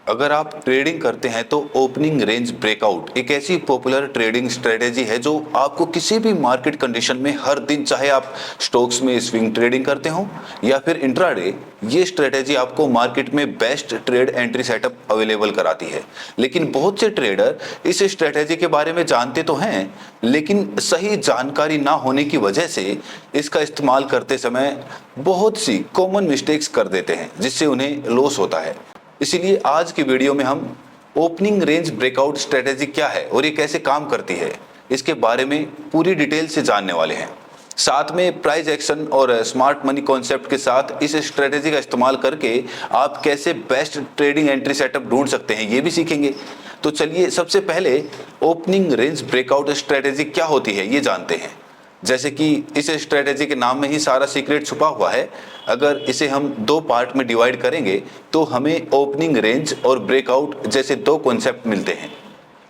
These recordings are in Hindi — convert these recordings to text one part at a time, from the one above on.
अगर आप ट्रेडिंग करते हैं तो ओपनिंग रेंज ब्रेकआउट एक ऐसी पॉपुलर ट्रेडिंग स्ट्रेटेजी है जो आपको किसी भी मार्केट कंडीशन में हर दिन, चाहे आप स्टॉक्स में स्विंग ट्रेडिंग करते हो या फिर इंट्राडे, ये स्ट्रेटेजी आपको मार्केट में best trade entry setup available कराती है। लेकिन बहुत से ट्रेडर इस स्ट्रेटेजी के बारे में जानते तो हैं, लेकिन सही जानकारी ना होने की वजह से इसका इस्तेमाल करते समय बहुत सी कॉमन मिस्टेक्स कर देते हैं, जिससे उन्हें लॉस होता है। इसीलिए आज की वीडियो में हम ओपनिंग रेंज ब्रेकआउट स्ट्रेटेजी क्या है और ये कैसे काम करती है, इसके बारे में पूरी डिटेल से जानने वाले हैं। साथ में प्राइस एक्शन और स्मार्ट मनी कॉन्सेप्ट के साथ इस स्ट्रेटेजी का इस्तेमाल करके आप कैसे बेस्ट ट्रेडिंग एंट्री सेटअप ढूंढ सकते हैं, ये भी सीखेंगे। तो चलिए सबसे पहले ओपनिंग रेंज ब्रेकआउट स्ट्रेटेजी क्या होती है ये जानते हैं। जैसे कि इस स्ट्रेटेजी के नाम में ही सारा सीक्रेट छुपा हुआ है। अगर इसे हम दो पार्ट में डिवाइड करेंगे तो हमें ओपनिंग रेंज और ब्रेकआउट जैसे दो कॉन्सेप्ट मिलते हैं।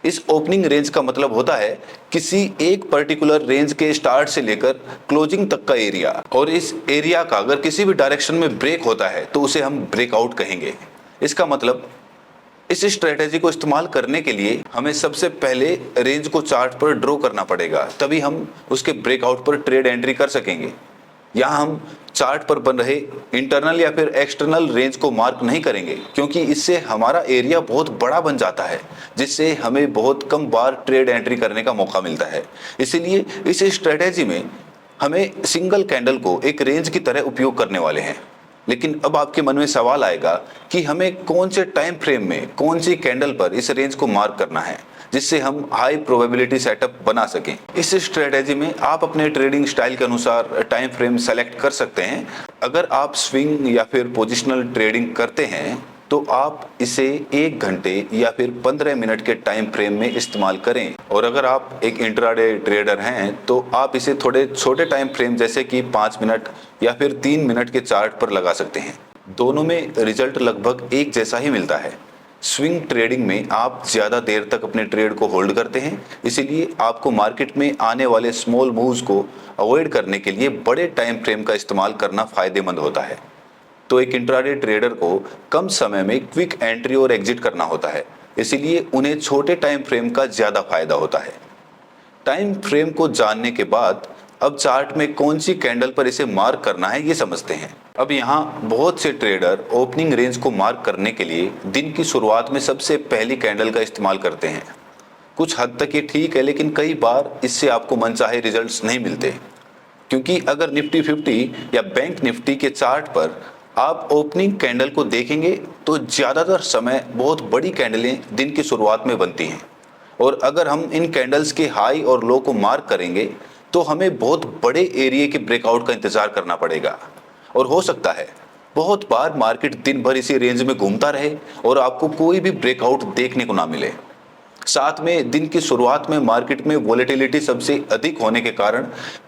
इस ओपनिंग रेंज का मतलब होता है किसी एक पर्टिकुलर रेंज के स्टार्ट से लेकर क्लोजिंग तक का एरिया, और इस एरिया का अगर किसी भी डायरेक्शन में ब्रेक होता है तो उसे हम ब्रेकआउट कहेंगे। इसका मतलब इस स्ट्रेटेजी को इस्तेमाल करने के लिए हमें सबसे पहले रेंज को चार्ट पर ड्रॉ करना पड़ेगा, तभी हम उसके ब्रेकआउट पर ट्रेड एंट्री कर सकेंगे। यहाँ हम चार्ट पर बन रहे इंटरनल या फिर एक्सटर्नल रेंज को मार्क नहीं करेंगे, क्योंकि इससे हमारा एरिया बहुत बड़ा बन जाता है, जिससे हमें बहुत कम बार ट्रेड एंट्री करने का मौका मिलता है। इसीलिए इस स्ट्रेटेजी में हमें सिंगल कैंडल को एक रेंज की तरह उपयोग करने वाले हैं। लेकिन अब आपके मन में सवाल आएगा कि हमें कौन से टाइम फ्रेम में कौन सी कैंडल पर इस रेंज को मार्क करना है, जिससे हम हाई प्रोबेबिलिटी सेटअप बना सकें। इस स्ट्रेटेजी में आप अपने ट्रेडिंग स्टाइल के अनुसार टाइम फ्रेम सेलेक्ट कर सकते हैं। अगर आप स्विंग या फिर पोजिशनल ट्रेडिंग करते हैं तो आप इसे 1 घंटे या फिर 15 मिनट के टाइम फ्रेम में इस्तेमाल करें, और अगर आप एक इंट्राडे ट्रेडर हैं तो आप इसे थोड़े छोटे टाइम फ्रेम जैसे कि 5 मिनट या फिर 3 मिनट के चार्ट पर लगा सकते हैं। दोनों में रिजल्ट लगभग एक जैसा ही मिलता है। स्विंग ट्रेडिंग में आप ज़्यादा देर तक अपने ट्रेड को होल्ड करते हैं, इसीलिए आपको मार्केट में आने वाले स्मॉल मूव्स को अवॉइड करने के लिए बड़े टाइम फ्रेम का इस्तेमाल करना फ़ायदेमंद होता है। तो एक इंट्राडे ट्रेडर को कम समय में क्विक एंट्री और एग्जिट करना होता है, इसीलिए उन्हें छोटे टाइम फ्रेम का ज़्यादा फायदा होता है। टाइम फ्रेम को जानने के बाद अब चार्ट में कौन सी कैंडल पर इसे मार्क करना है ये समझते हैं। अब यहाँ बहुत से ट्रेडर ओपनिंग रेंज को मार्क करने के लिए दिन की शुरुआत में सबसे पहली कैंडल का इस्तेमाल करते हैं। कुछ हद तक ये ठीक है, लेकिन कई बार इससे आपको मनचाहे रिजल्ट्स नहीं मिलते, क्योंकि अगर निफ्टी 50 या बैंक निफ्टी के चार्ट पर आप ओपनिंग कैंडल को देखेंगे तो ज़्यादातर समय बहुत बड़ी कैंडलें दिन की शुरुआत में बनती हैं, और अगर हम इन कैंडल्स के हाई और लो को मार्क करेंगे तो हमें बहुत बड़े एरिया के ब्रेकआउट का इंतज़ार करना पड़ेगा, और हो सकता है बहुत बार मार्केट दिन भर इसी रेंज में घूमता रहे और आपको कोई भी ब्रेकआउट देखने को ना मिले। साथ में दिन की शुरुआत में मार्केट में वोलेटिलिटी सबसे अधिक होने के कारण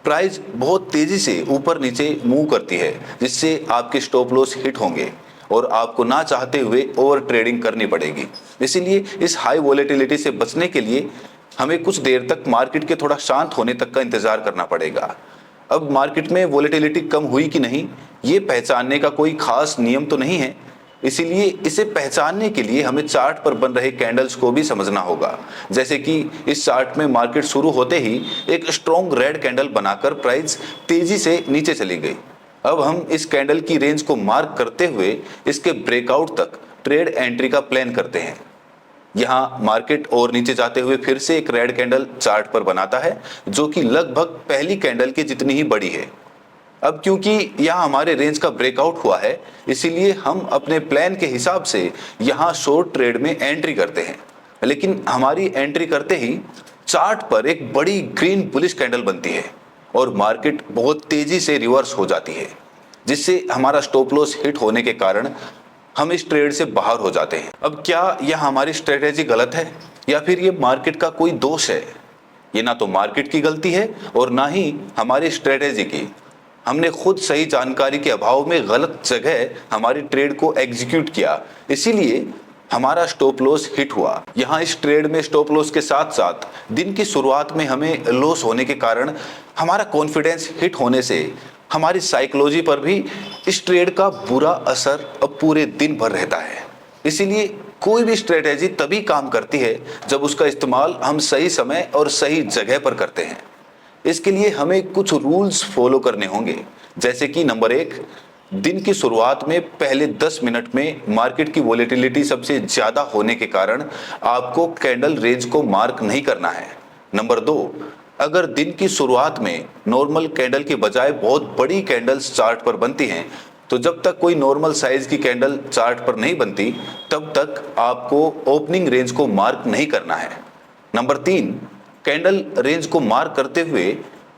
प्राइस बहुत तेजी से ऊपर नीचे मूव करती है, जिससे आपके स्टॉप लॉस हिट होंगे और आपको ना चाहते हुए ओवर ट्रेडिंग करनी पड़ेगी। इसीलिए इस हाई वोलेटिलिटी से बचने के लिए हमें कुछ देर तक मार्केट के थोड़ा शांत होने तक का इंतजार करना पड़ेगा। अब मार्केट में वोलेटिलिटी कम हुई कि नहीं, ये पहचानने का कोई खास नियम तो नहीं है, इसीलिए इसे पहचानने के लिए हमें चार्ट पर बन रहे कैंडल्स को भी समझना होगा। जैसे कि इस चार्ट में मार्केट शुरू होते ही एक स्ट्रॉन्ग रेड कैंडल बनाकर प्राइस तेजी से नीचे चली गई। अब हम इस कैंडल की रेंज को मार्क करते हुए इसके ब्रेकआउट तक ट्रेड एंट्री का प्लान करते हैं। यहाँ मार्केट और नीचे जाते हुए फिर से एक रेड कैंडल चार्ट पर बनाता है, जो कि लगभग पहली कैंडल की जितनी ही बड़ी है। अब क्योंकि यहाँ हमारे रेंज का ब्रेकआउट हुआ है, इसीलिए हम अपने प्लान के हिसाब से यहाँ शॉर्ट ट्रेड में एंट्री करते हैं। लेकिन हमारी एंट्री करते ही चार्ट पर एक बड़ी ग्रीन बुलिश कैंडल बनती है और मार्केट बहुत तेजी से रिवर्स हो जाती है, जिससे हमारा स्टॉप लॉस हिट होने के कारण हम इस ट्रेड से बाहर हो जाते हैं। अब क्या यह हमारी स्ट्रेटेजी गलत है या फिर ये मार्केट का कोई दोष है? ये ना तो मार्केट की गलती है और ना ही हमारी स्ट्रेटेजी की। हमने खुद सही जानकारी के अभाव में गलत जगह हमारी ट्रेड को एग्जीक्यूट किया, इसीलिए हमारा स्टॉप लॉस हिट हुआ। यहाँ इस ट्रेड में स्टॉप लॉस के साथ साथ दिन की शुरुआत में हमें लॉस होने के कारण हमारा कॉन्फिडेंस हिट होने से हमारी साइकोलॉजी पर भी इस ट्रेड का बुरा असर अब पूरे दिन भर रहता है। इसीलिए कोई भी स्ट्रेटेजी तभी काम करती है जब उसका इस्तेमाल हम सही समय और सही जगह पर करते हैं। इसके लिए हमें कुछ रूल्स फॉलो करने होंगे, जैसे कि नंबर 1, दिन की शुरुआत में पहले 10 मिनट में मार्केट की वोलेटिलिटी सबसे ज्यादा होने के कारण आपको कैंडल रेंज को मार्क नहीं करना है। नंबर 2, अगर दिन की शुरुआत में नॉर्मल कैंडल के बजाय बहुत बड़ी कैंडल्स चार्ट पर बनती हैं, तो जब तक कोई नॉर्मल साइज की कैंडल चार्ट पर नहीं बनती तब तक आपको ओपनिंग रेंज को मार्क नहीं करना है। नंबर 3, कैंडल रेंज को मार्क करते हुए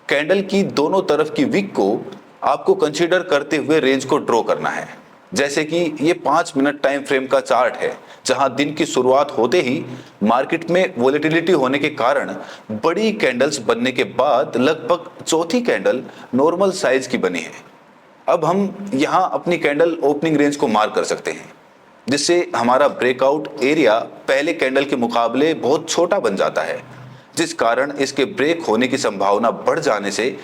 कैंडल की दोनों तरफ की विक को आपको कंसीडर करते हुए रेंज को ड्रॉ करना है। जैसे कि ये 5 मिनट टाइम फ्रेम का चार्ट है, जहां दिन की शुरुआत होते ही मार्केट में वोलेटिलिटी होने के कारण बड़ी कैंडल्स बनने के बाद लगभग चौथी कैंडल नॉर्मल साइज की बनी है। अब हम यहां अपनी कैंडल ओपनिंग रेंज को मार्क कर सकते हैं, जिससे हमारा ब्रेकआउट एरिया पहले कैंडल के मुकाबले बहुत छोटा बन जाता है, जिस कारण इसके ब्रेक होने की संभावना बढ़ जाने से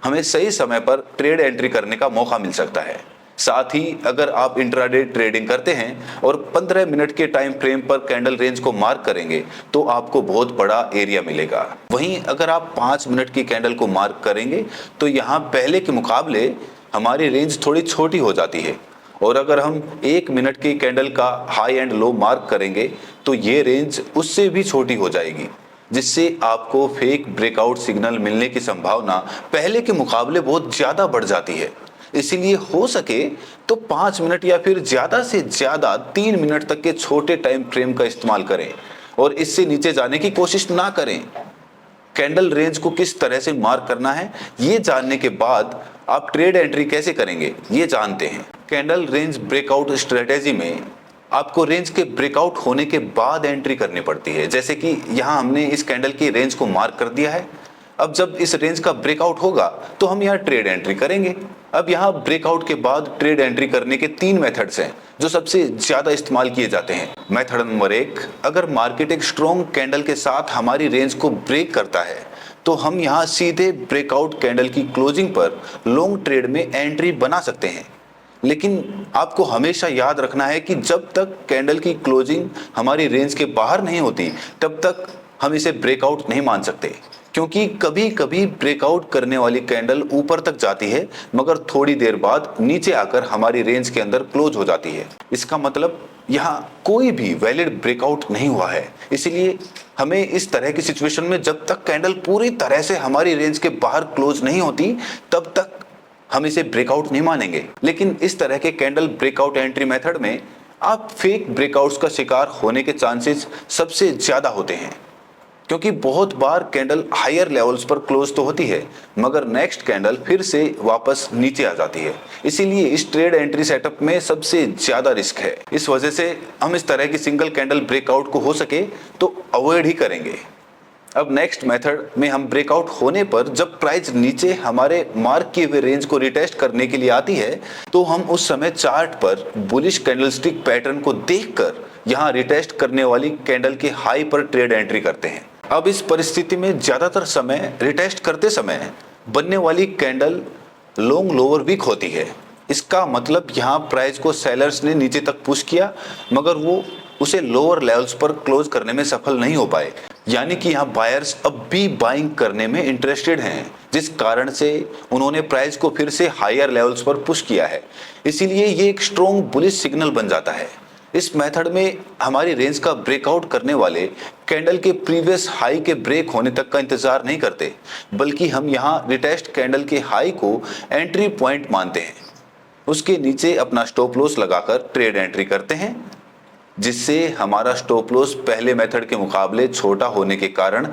हमें सही समय पर ट्रेड एंट्री करने का मौका मिल सकता है। साथ ही अगर आप इंट्राडे ट्रेडिंग करते हैं और 15 मिनट के टाइम फ्रेम पर कैंडल रेंज को मार्क करेंगे तो आपको बहुत बड़ा एरिया मिलेगा। वहीं अगर आप 5 मिनट की कैंडल को मार्क करेंगे तो यहाँ पहले के मुकाबले हमारी रेंज थोड़ी छोटी हो जाती है, और अगर हम 1 मिनट की कैंडल का हाई एंड लो मार्क करेंगे तो ये रेंज उससे भी छोटी हो जाएगी, जिससे आपको फेक ब्रेकआउट सिग्नल मिलने की संभावना पहले के मुकाबले बहुत ज्यादा बढ़ जाती है। इसीलिए हो सके तो 5 मिनट या फिर ज्यादा से ज्यादा 3 मिनट तक के छोटे टाइम फ्रेम का इस्तेमाल करें और इससे नीचे जाने की कोशिश ना करें। कैंडल रेंज को किस तरह से मार्क करना है ये जानने के बाद आप ट्रेड एंट्री कैसे करेंगे ये जानते हैं। कैंडल रेंज ब्रेकआउट स्ट्रेटेजी में आपको रेंज के ब्रेकआउट होने के बाद एंट्री करनी पड़ती है। जैसे कि यहाँ हमने इस कैंडल की रेंज को मार्क कर दिया है, अब जब इस रेंज का ब्रेकआउट होगा तो हम यहाँ ट्रेड एंट्री करेंगे। अब यहाँ ब्रेकआउट के बाद ट्रेड एंट्री करने के 3 मेथड्स हैं जो सबसे ज्यादा इस्तेमाल किए जाते हैं। मेथड नंबर 1, अगर मार्केट एक स्ट्रॉन्ग कैंडल के साथ हमारी रेंज को ब्रेक करता है तो हम यहाँ सीधे ब्रेकआउट कैंडल की क्लोजिंग पर लॉन्ग ट्रेड में एंट्री बना सकते हैं। लेकिन आपको हमेशा याद रखना है कि जब तक कैंडल की क्लोजिंग हमारी रेंज के बाहर नहीं होती तब तक हम इसे ब्रेकआउट नहीं मान सकते, क्योंकि कभी कभी ब्रेकआउट करने वाली कैंडल ऊपर तक जाती है मगर थोड़ी देर बाद नीचे आकर हमारी रेंज के अंदर क्लोज हो जाती है। इसका मतलब यहाँ कोई भी वैलिड ब्रेकआउट नहीं हुआ है। इसलिए हमें इस तरह की सिचुएशन में जब तक कैंडल पूरी तरह से हमारी रेंज के बाहर क्लोज नहीं होती तब तक हम इसे ब्रेकआउट नहीं मानेंगे। लेकिन इस तरह के कैंडल ब्रेकआउट एंट्री मेथड में आप फेक ब्रेकआउट्स का शिकार होने के चांसेस सबसे ज्यादा होते हैं, क्योंकि बहुत बार कैंडल हायर लेवल्स पर क्लोज तो होती है मगर नेक्स्ट कैंडल फिर से वापस नीचे आ जाती है। इसीलिए इस ट्रेड एंट्री सेटअप में सबसे ज्यादा रिस्क है। इस वजह से हम इस तरह की सिंगल कैंडल ब्रेकआउट को हो सके तो अवॉइड ही करेंगे। अब नेक्स्ट मेथड में हम ब्रेकआउट होने पर जब प्राइस नीचे हमारे मार्क किए हुए रेंज को रिटेस्ट करने के लिए आती है तो हम उस समय चार्ट पर बुलिश कैंडलस्टिक पैटर्न को देखकर यहाँ रिटेस्ट करने वाली कैंडल के हाई पर ट्रेड एंट्री करते हैं। अब इस परिस्थिति में ज्यादातर समय रिटेस्ट करते समय बनने वाली कैंडल लॉन्ग लोअर वीक होती है। इसका मतलब यहाँ प्राइस को सेलर्स ने नीचे तक पुश किया मगर वो उसे लोअर लेवल्स पर क्लोज करने में सफल नहीं हो पाए, यानी कि यहाँ बायर्स अब भी बाइंग करने में इंटरेस्टेड हैं, जिस कारण से उन्होंने प्राइस को फिर से हायर लेवल्स पर पुश किया है। इसीलिए ये एक स्ट्रॉन्ग बुलिश सिग्नल बन जाता है। इस मेथड में हमारी रेंज का ब्रेकआउट करने वाले कैंडल के प्रीवियस हाई के ब्रेक होने तक का इंतजार नहीं करते, बल्कि हम यहाँ रिटेस्ट कैंडल के हाई को एंट्री पॉइंट मानते हैं। उसके नीचे अपना स्टॉप लॉस लगाकर ट्रेड एंट्री करते हैं, जिससे हमारा स्टॉप लॉस पहले मेथड के मुकाबले छोटा होने के कारण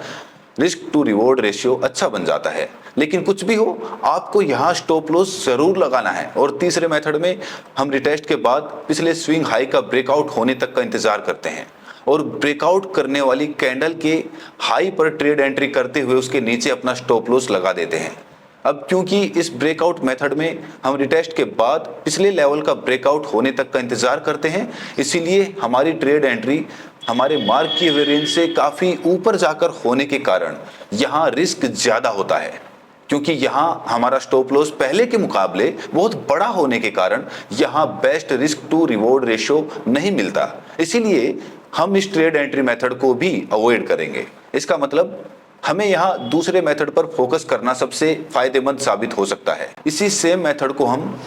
रिस्क टू रिवॉर्ड रेशियो अच्छा बन जाता है। लेकिन कुछ भी हो, आपको यहाँ स्टॉप लॉस जरूर लगाना है। और तीसरे मेथड में हम रिटेस्ट के बाद पिछले स्विंग हाई का ब्रेकआउट होने तक का इंतजार करते हैं और ब्रेकआउट करने वाली कैंडल के हाई पर ट्रेड एंट्री करते हुए उसके नीचे अपना स्टॉप लॉस लगा देते हैं। अब क्योंकि इस ब्रेकआउट मेथड में हम रिटेस्ट के बाद पिछले लेवल का ब्रेकआउट होने तक का इंतजार करते हैं, इसीलिए हमारी ट्रेड एंट्री हमारे मार्क किए हुए रेंज से काफी ऊपर जाकर होने के कारण यहाँ रिस्क ज्यादा होता है। क्योंकि यहाँ हमारा स्टॉप लॉस पहले के मुकाबले बहुत बड़ा होने के कारण यहाँ best risk to reward ratio नहीं मिलता। इसीलिए हम इस ट्रेड एंट्री मेथड को भी अवॉइड करेंगे। इसका मतलब हमें यहाँ दूसरे मेथड पर फोकस करना सबसे फायदेमंद साबित हो सकता है। इसी सेम मेथड को हम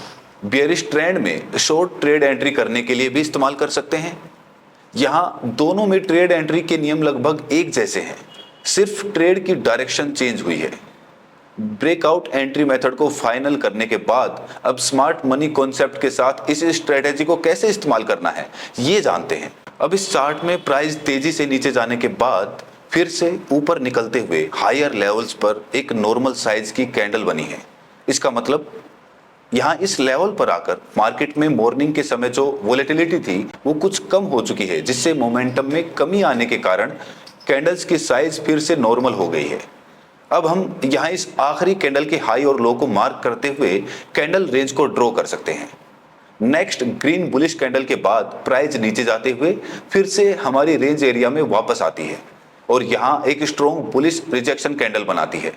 बेयरिश ट्रेंड में शॉर्ट ट्रेड एंट्री करने के लिए भी इस्तेमाल कर सकते हैं। यहाँ दोनों में ट्रेड एंट्री के नियम लगभग एक जैसे हैं, सिर्फ ट्रेड की डायरेक्शन चेंज हुई है। ब्रेकआउट एंट्री मेथड को फाइनल करने के बाद अब स्मार्ट मनी कॉन्सेप्ट के साथ इस स्ट्रेटेजी को कैसे इस्तेमाल करना है ये जानते हैं। अब इस चार्ट में प्राइस तेजी से नीचे जाने के बाद फिर से ऊपर निकलते हुए हायर लेवल्स पर एक नॉर्मल साइज की कैंडल बनी है। इसका मतलब यहाँ इस लेवल पर आकर मार्केट में मॉर्निंग के समय जो वोलेटिलिटी थी वो कुछ कम हो चुकी है, जिससे मोमेंटम में कमी आने के कारण कैंडल्स की साइज फिर से नॉर्मल हो गई है। अब हम यहाँ इस आखिरी कैंडल के हाई और लो को मार्क करते हुए कैंडल रेंज को ड्रॉ कर सकते हैं। नेक्स्ट ग्रीन बुलिश कैंडल के बाद प्राइस नीचे जाते हुए फिर से हमारी रेंज एरिया में वापस आती है और यहाँ एक स्ट्रॉन्ग बुलिश रिजेक्शन कैंडल बनाती है।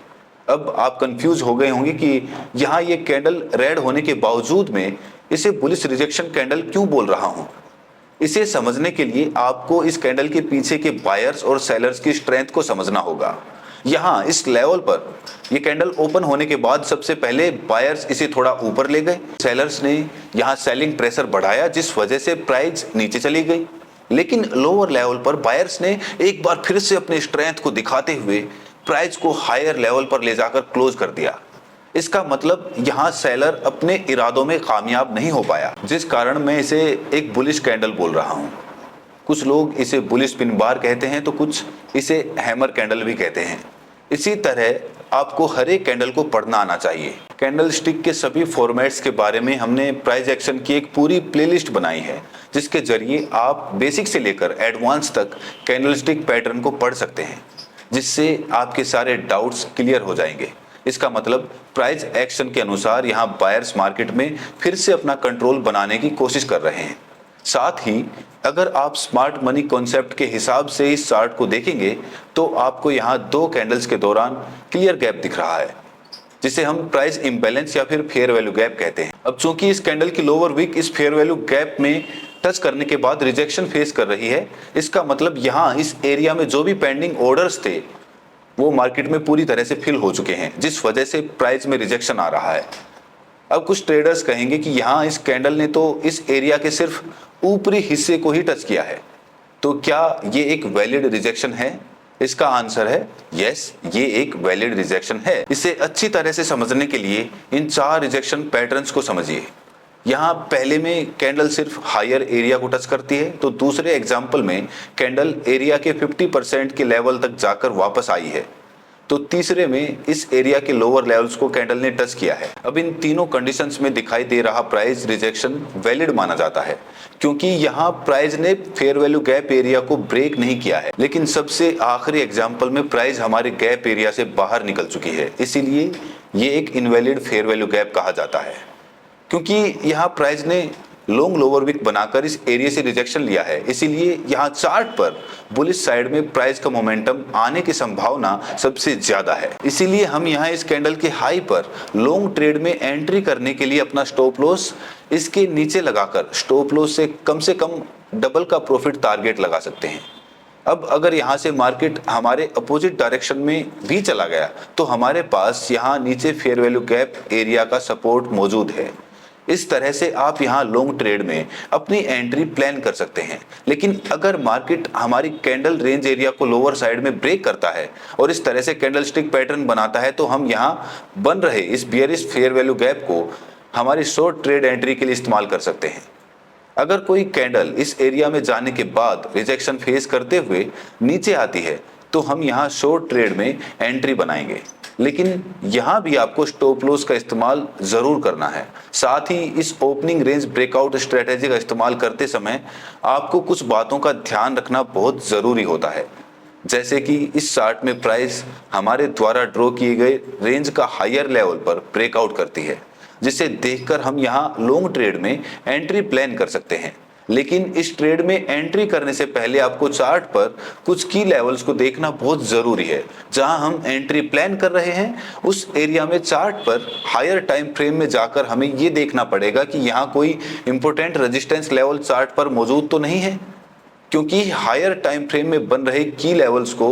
अब आप कंफ्यूज हो गए होंगे कि यहाँ ये कैंडल रेड होने के बावजूद में इसे बुलिश रिजेक्शन कैंडल क्यों बोल रहा हूँ। इसे समझने के लिए आपको इस कैंडल के पीछे के बायर्स और सेलर्स की स्ट्रेंथ को समझना होगा। यहाँ इस लेवल पर ये कैंडल ओपन होने के बाद सबसे पहले बायर्स इसे थोड़ा ऊपर ले गए, सेलर्स ने यहाँ सेलिंग प्रेशर बढ़ाया जिस वजह से प्राइस नीचे चली गई। लेकिन लोअर लेवल पर बायर्स ने एक बार फिर से अपने स्ट्रेंथ को दिखाते हुए प्राइस को हायर लेवल पर ले जाकर क्लोज कर दिया। इसका मतलब यहाँ सेलर अपने इरादों में कामयाब नहीं हो पाया, जिस कारण मैं इसे एक बुलिश कैंडल बोल रहा हूँ। कुछ लोग इसे बुलिश पिन बार कहते हैं तो कुछ इसे हैमर कैंडल भी कहते हैं। इसी तरह आपको हर एक कैंडल को पढ़ना आना चाहिए। कैंडल स्टिक के सभी फॉर्मेट्स के बारे में हमने प्राइस एक्शन की एक पूरी प्लेलिस्ट बनाई है, जिसके जरिए आप बेसिक से लेकर एडवांस तक कैंडल स्टिक पैटर्न को पढ़ सकते हैं, जिससे आपके सारे डाउट्स क्लियर हो जाएंगे। इसका मतलब प्राइस एक्शन के अनुसार यहाँ बायर्स मार्केट में फिर से अपना कंट्रोल बनाने की कोशिश कर रहे हैं। साथ ही अगर आप स्मार्ट मनी कॉन्सेप्ट के हिसाब से इस चार्ट को देखेंगे तो आपको यहाँ दो कैंडल्स के दौरान क्लियर गैप दिख रहा है, जिसे हम प्राइस इम्बैलेंस या फिर फेयर वैल्यू गैप कहते हैं। अब चूंकि इस कैंडल की लोअर विक इस फेयर वैल्यू गैप में टच करने के बाद रिजेक्शन फेस कर रही है, इसका मतलब यहाँ इस एरिया में जो भी पेंडिंग ऑर्डर्स थे वो मार्केट में पूरी तरह से फिल हो चुके हैं, जिस वजह से प्राइस में रिजेक्शन आ रहा है। अब कुछ ट्रेडर्स कहेंगे कि यहाँ इस कैंडल ने तो इस एरिया के सिर्फ ऊपरी हिस्से को ही टच किया है, तो क्या ये एक वैलिड रिजेक्शन है? इसका आंसर है यस, ये एक वैलिड रिजेक्शन है। इसे अच्छी तरह से समझने के लिए इन चार रिजेक्शन पैटर्न्स को समझिए। यहाँ पहले में कैंडल सिर्फ हायर एरिया को टच करती है, तो दूसरे एग्जाम्पल में कैंडल एरिया के 50% के लेवल तक जाकर वापस आई है, तो तीसरे में इस एरिया के लोअर लेवल्स को कैंडल ने टच किया है। अब इन तीनों कंडीशंस में दिखाई दे रहा प्राइस रिजेक्शन वैलिड माना जाता है, क्योंकि यहाँ प्राइस ने फेयर वैल्यू गैप एरिया को ब्रेक नहीं किया है, लेकिन सबसे आखिरी एग्जाम्पल में प्राइस हमारे गैप एरिया से बाहर निकल चुकी है। इसीलिए ये एक इनवैलिड फेयर वैल्यू गैप कहा जाता है, क्योंकि यहाँ प्राइस ने लॉन्ग लोअर विक बनाकर इस एरिया से रिजेक्शन लिया है। इसीलिए यहाँ चार्ट पर बुलिश साइड में प्राइस का मोमेंटम आने की संभावना सबसे ज्यादा है। इसीलिए हम यहाँ इस कैंडल के हाई पर लॉन्ग ट्रेड में एंट्री करने के लिए अपना स्टॉप लॉस इसके नीचे लगाकर स्टॉप लॉस से कम डबल का प्रॉफिट टारगेट लगा सकते हैं। अब अगर यहाँ से मार्केट हमारे अपोजिट डायरेक्शन में भी चला गया तो हमारे पास यहाँ नीचे फेयर वैल्यू गैप एरिया का सपोर्ट मौजूद है। इस तरह से आप यहाँ लॉन्ग ट्रेड में अपनी एंट्री प्लान कर सकते हैं। लेकिन अगर मार्केट हमारी कैंडल रेंज एरिया को लोअर साइड में ब्रेक करता है और इस तरह से कैंडल स्टिक पैटर्न बनाता है, तो हम यहाँ बन रहे इस बियरिश फेयर वैल्यू गैप को हमारी शॉर्ट ट्रेड एंट्री के लिए इस्तेमाल कर सकते हैं। अगर कोई कैंडल इस एरिया में जाने के बाद रिजेक्शन फेस करते हुए नीचे आती है तो हम यहाँ शॉर्ट ट्रेड में एंट्री बनाएंगे, लेकिन यहाँ भी आपको स्टॉप लॉस का इस्तेमाल जरूर करना है। साथ ही इस ओपनिंग रेंज ब्रेकआउट स्ट्रेटेजी का इस्तेमाल करते समय आपको कुछ बातों का ध्यान रखना बहुत जरूरी होता है, जैसे कि इस चार्ट में प्राइस हमारे द्वारा ड्रॉ किए गए रेंज का हायर लेवल पर ब्रेकआउट करती है, जिसे देखकर हम यहाँ लॉन्ग ट्रेड में एंट्री प्लान कर सकते हैं। लेकिन इस ट्रेड में एंट्री करने से पहले आपको चार्ट पर कुछ की लेवल्स को देखना बहुत जरूरी है। जहां हम एंट्री प्लान कर रहे हैं उस एरिया में चार्ट पर हायर टाइम फ्रेम में जाकर हमें ये देखना पड़ेगा कि यहाँ कोई इंपॉर्टेंट रेजिस्टेंस लेवल चार्ट पर मौजूद तो नहीं है, क्योंकि हायर टाइम फ्रेम में बन रहे की लेवल्स को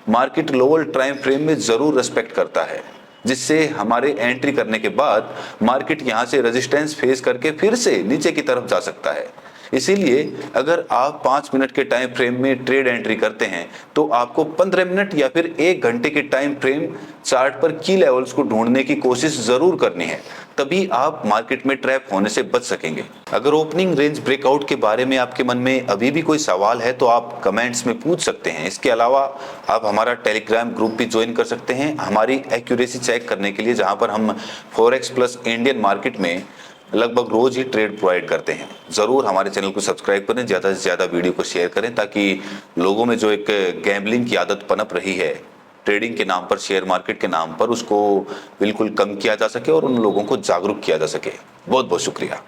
मार्केट लोअर टाइम फ्रेम में जरूर रेस्पेक्ट करता है, जिससे हमारे एंट्री करने के बाद मार्केट यहां से रेजिस्टेंस फेस करके फिर से नीचे की तरफ जा सकता है। इसीलिए अगर आप 5 मिनट के टाइम फ्रेम में ट्रेड एंट्री करते हैं तो आपको 15 मिनट या फिर 1 घंटे के टाइम फ्रेम चार्ट पर की लेवल्स को ढूंढने की कोशिश जरूर करनी है, तभी आप मार्केट में ट्रैप होने से बच सकेंगे। अगर ओपनिंग रेंज ब्रेकआउट के बारे में आपके मन में अभी भी कोई सवाल है तो आप कमेंट्स में पूछ सकते हैं। इसके अलावा आप हमारा टेलीग्राम ग्रुप भी ज्वाइन कर सकते हैं हमारी एक्यूरेसी चेक करने के लिए, जहां पर हम फॉरेक्स प्लस इंडियन मार्केट में लगभग रोज ही ट्रेड प्रोवाइड करते हैं। जरूर हमारे चैनल को सब्सक्राइब करें, ज्यादा से ज्यादा वीडियो को शेयर करें, ताकि लोगों में जो एक गैम्बलिंग की आदत पनप रही है ट्रेडिंग के नाम पर, शेयर मार्केट के नाम पर, उसको बिल्कुल कम किया जा सके और उन लोगों को जागरूक किया जा सके। बहुत बहुत शुक्रिया।